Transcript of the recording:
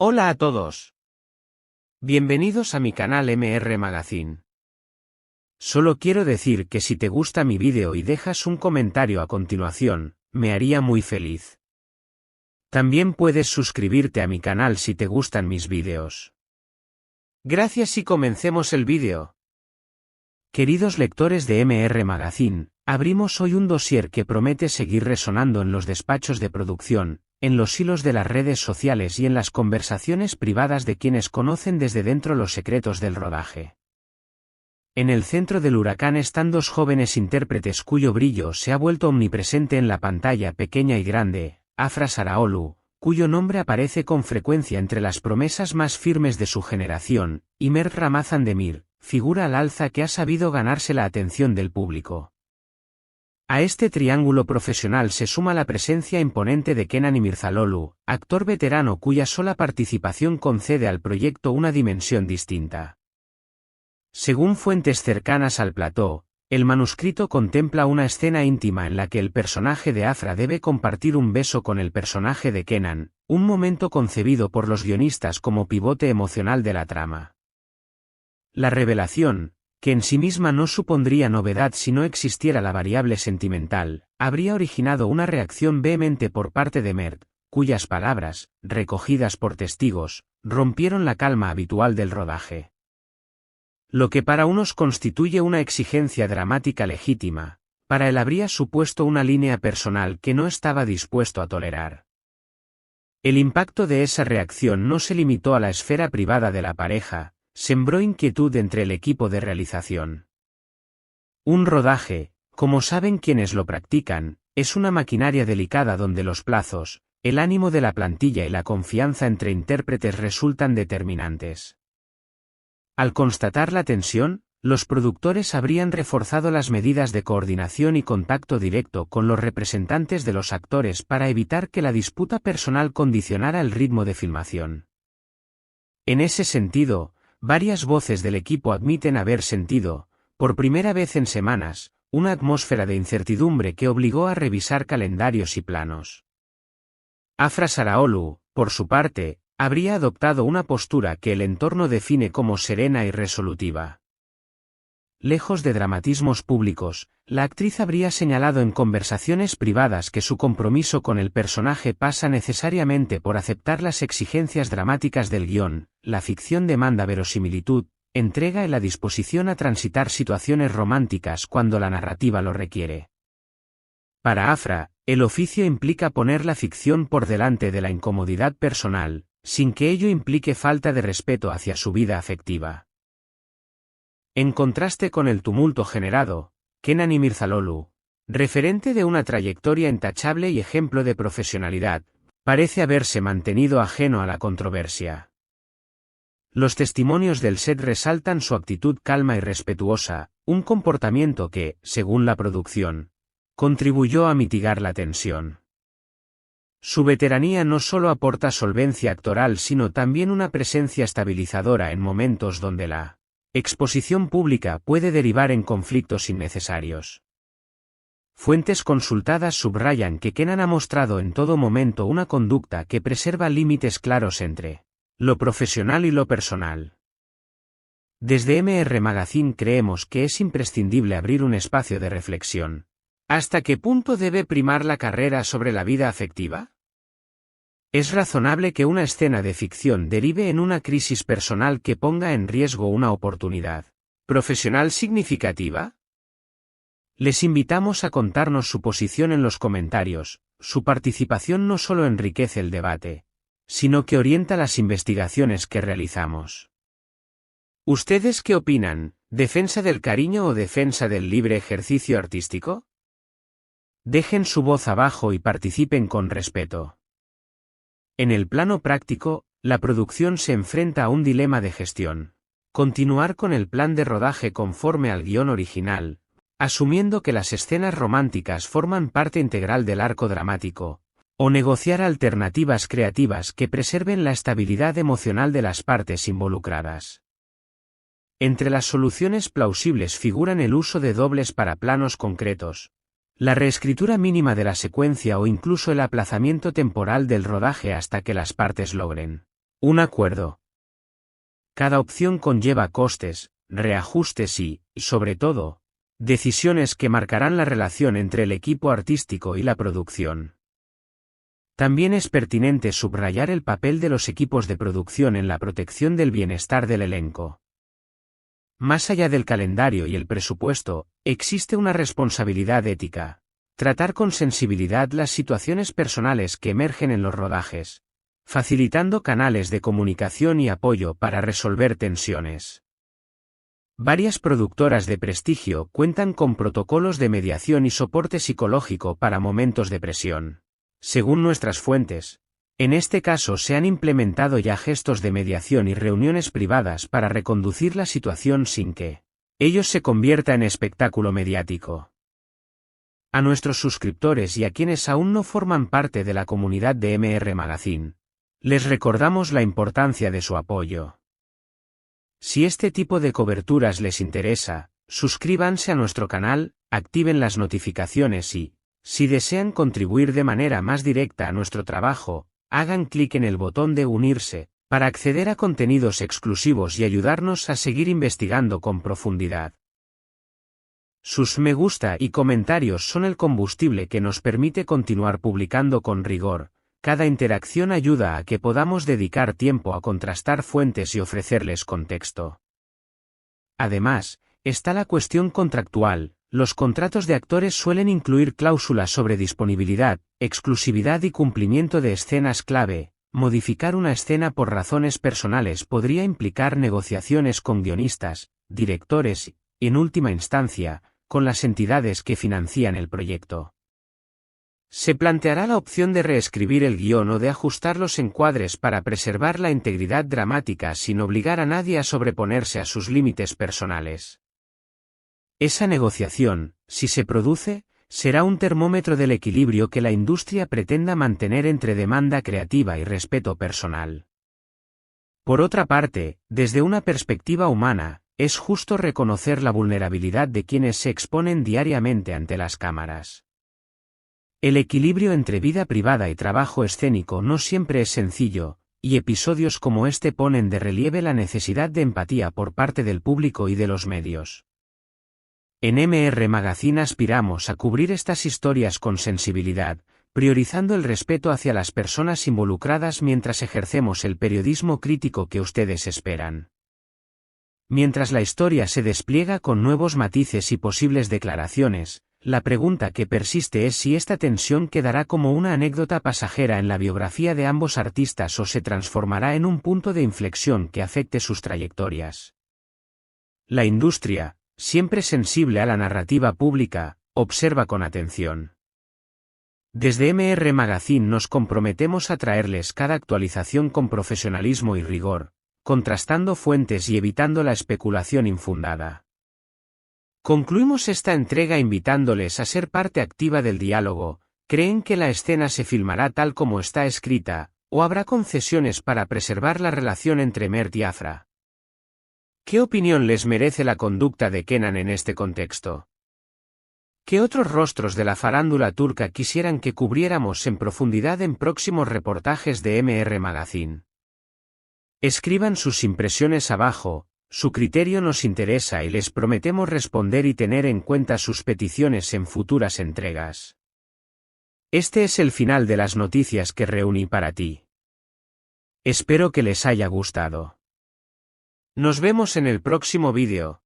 Hola a todos. Bienvenidos a mi canal MR Magazine. Solo quiero decir que si te gusta mi vídeo y dejas un comentario a continuación, me haría muy feliz. También puedes suscribirte a mi canal si te gustan mis vídeos. Gracias y comencemos el vídeo. Queridos lectores de MR Magazine, abrimos hoy un dossier que promete seguir resonando en los despachos de producción, en los hilos de las redes sociales y en las conversaciones privadas de quienes conocen desde dentro los secretos del rodaje. En el centro del huracán están dos jóvenes intérpretes cuyo brillo se ha vuelto omnipresente en la pantalla pequeña y grande, Afra Saraolu, cuyo nombre aparece con frecuencia entre las promesas más firmes de su generación, y Mert Ramazan Demir, figura al alza que ha sabido ganarse la atención del público. A este triángulo profesional se suma la presencia imponente de Kenan İmirzalıoğlu, actor veterano cuya sola participación concede al proyecto una dimensión distinta. Según fuentes cercanas al plató, el manuscrito contempla una escena íntima en la que el personaje de Afra debe compartir un beso con el personaje de Kenan, un momento concebido por los guionistas como pivote emocional de la trama. La revelación, que en sí misma no supondría novedad si no existiera la variable sentimental, habría originado una reacción vehemente por parte de Mert, cuyas palabras, recogidas por testigos, rompieron la calma habitual del rodaje. Lo que para unos constituye una exigencia dramática legítima, para él habría supuesto una línea personal que no estaba dispuesto a tolerar. El impacto de esa reacción no se limitó a la esfera privada de la pareja, sembró inquietud entre el equipo de realización. Un rodaje, como saben quienes lo practican, es una maquinaria delicada donde los plazos, el ánimo de la plantilla y la confianza entre intérpretes resultan determinantes. Al constatar la tensión, los productores habrían reforzado las medidas de coordinación y contacto directo con los representantes de los actores para evitar que la disputa personal condicionara el ritmo de filmación. En ese sentido, varias voces del equipo admiten haber sentido, por primera vez en semanas, una atmósfera de incertidumbre que obligó a revisar calendarios y planos. Afra Saraolu, por su parte, habría adoptado una postura que el entorno define como serena y resolutiva. Lejos de dramatismos públicos, la actriz habría señalado en conversaciones privadas que su compromiso con el personaje pasa necesariamente por aceptar las exigencias dramáticas del guión. La ficción demanda verosimilitud, entrega y la disposición a transitar situaciones románticas cuando la narrativa lo requiere. Para Afra, el oficio implica poner la ficción por delante de la incomodidad personal, sin que ello implique falta de respeto hacia su vida afectiva. En contraste con el tumulto generado, Kenan İmirzalıoğlu, referente de una trayectoria intachable y ejemplo de profesionalidad, parece haberse mantenido ajeno a la controversia. Los testimonios del set resaltan su actitud calma y respetuosa, un comportamiento que, según la producción, contribuyó a mitigar la tensión. Su veteranía no solo aporta solvencia actoral sino también una presencia estabilizadora en momentos donde la exposición pública puede derivar en conflictos innecesarios. Fuentes consultadas subrayan que Kenan ha mostrado en todo momento una conducta que preserva límites claros entre lo profesional y lo personal. Desde MR Magazine creemos que es imprescindible abrir un espacio de reflexión. ¿Hasta qué punto debe primar la carrera sobre la vida afectiva? ¿Es razonable que una escena de ficción derive en una crisis personal que ponga en riesgo una oportunidad profesional significativa? Les invitamos a contarnos su posición en los comentarios. Su participación no solo enriquece el debate, sino que orienta las investigaciones que realizamos. ¿Ustedes qué opinan? ¿Defensa del cariño o defensa del libre ejercicio artístico? Dejen su voz abajo y participen con respeto. En el plano práctico, la producción se enfrenta a un dilema de gestión. Continuar con el plan de rodaje conforme al guión original, asumiendo que las escenas románticas forman parte integral del arco dramático, o negociar alternativas creativas que preserven la estabilidad emocional de las partes involucradas. Entre las soluciones plausibles figuran el uso de dobles para planos concretos, la reescritura mínima de la secuencia o incluso el aplazamiento temporal del rodaje hasta que las partes logren Un acuerdo. Cada opción conlleva costes, reajustes y, sobre todo, decisiones que marcarán la relación entre el equipo artístico y la producción. También es pertinente subrayar el papel de los equipos de producción en la protección del bienestar del elenco. Más allá del calendario y el presupuesto, existe una responsabilidad ética: tratar con sensibilidad las situaciones personales que emergen en los rodajes, facilitando canales de comunicación y apoyo para resolver tensiones. Varias productoras de prestigio cuentan con protocolos de mediación y soporte psicológico para momentos de presión. Según nuestras fuentes, en este caso se han implementado ya gestos de mediación y reuniones privadas para reconducir la situación sin que ello se convierta en espectáculo mediático. A nuestros suscriptores y a quienes aún no forman parte de la comunidad de MR Magazine, les recordamos la importancia de su apoyo. Si este tipo de coberturas les interesa, suscríbanse a nuestro canal, activen las notificaciones y, si desean contribuir de manera más directa a nuestro trabajo, hagan clic en el botón de unirse, para acceder a contenidos exclusivos y ayudarnos a seguir investigando con profundidad. Sus me gusta y comentarios son el combustible que nos permite continuar publicando con rigor. Cada interacción ayuda a que podamos dedicar tiempo a contrastar fuentes y ofrecerles contexto. Además, está la cuestión contractual. Los contratos de actores suelen incluir cláusulas sobre disponibilidad, exclusividad y cumplimiento de escenas clave. Modificar una escena por razones personales podría implicar negociaciones con guionistas, directores y, en última instancia, con las entidades que financian el proyecto. Se planteará la opción de reescribir el guión o de ajustar los encuadres para preservar la integridad dramática sin obligar a nadie a sobreponerse a sus límites personales. Esa negociación, si se produce, será un termómetro del equilibrio que la industria pretenda mantener entre demanda creativa y respeto personal. Por otra parte, desde una perspectiva humana, es justo reconocer la vulnerabilidad de quienes se exponen diariamente ante las cámaras. El equilibrio entre vida privada y trabajo escénico no siempre es sencillo, y episodios como este ponen de relieve la necesidad de empatía por parte del público y de los medios. En MR Magazine aspiramos a cubrir estas historias con sensibilidad, priorizando el respeto hacia las personas involucradas mientras ejercemos el periodismo crítico que ustedes esperan. Mientras la historia se despliega con nuevos matices y posibles declaraciones, la pregunta que persiste es si esta tensión quedará como una anécdota pasajera en la biografía de ambos artistas o se transformará en un punto de inflexión que afecte sus trayectorias. La industria, siempre sensible a la narrativa pública, observa con atención. Desde MR Magazine nos comprometemos a traerles cada actualización con profesionalismo y rigor, contrastando fuentes y evitando la especulación infundada. Concluimos esta entrega invitándoles a ser parte activa del diálogo. ¿Creen que la escena se filmará tal como está escrita, o habrá concesiones para preservar la relación entre Mert y Afra? ¿Qué opinión les merece la conducta de Kenan en este contexto? ¿Qué otros rostros de la farándula turca quisieran que cubriéramos en profundidad en próximos reportajes de MR Magazine? Escriban sus impresiones abajo, su criterio nos interesa y les prometemos responder y tener en cuenta sus peticiones en futuras entregas. Este es el final de las noticias que reuní para ti. Espero que les haya gustado. Nos vemos en el próximo vídeo.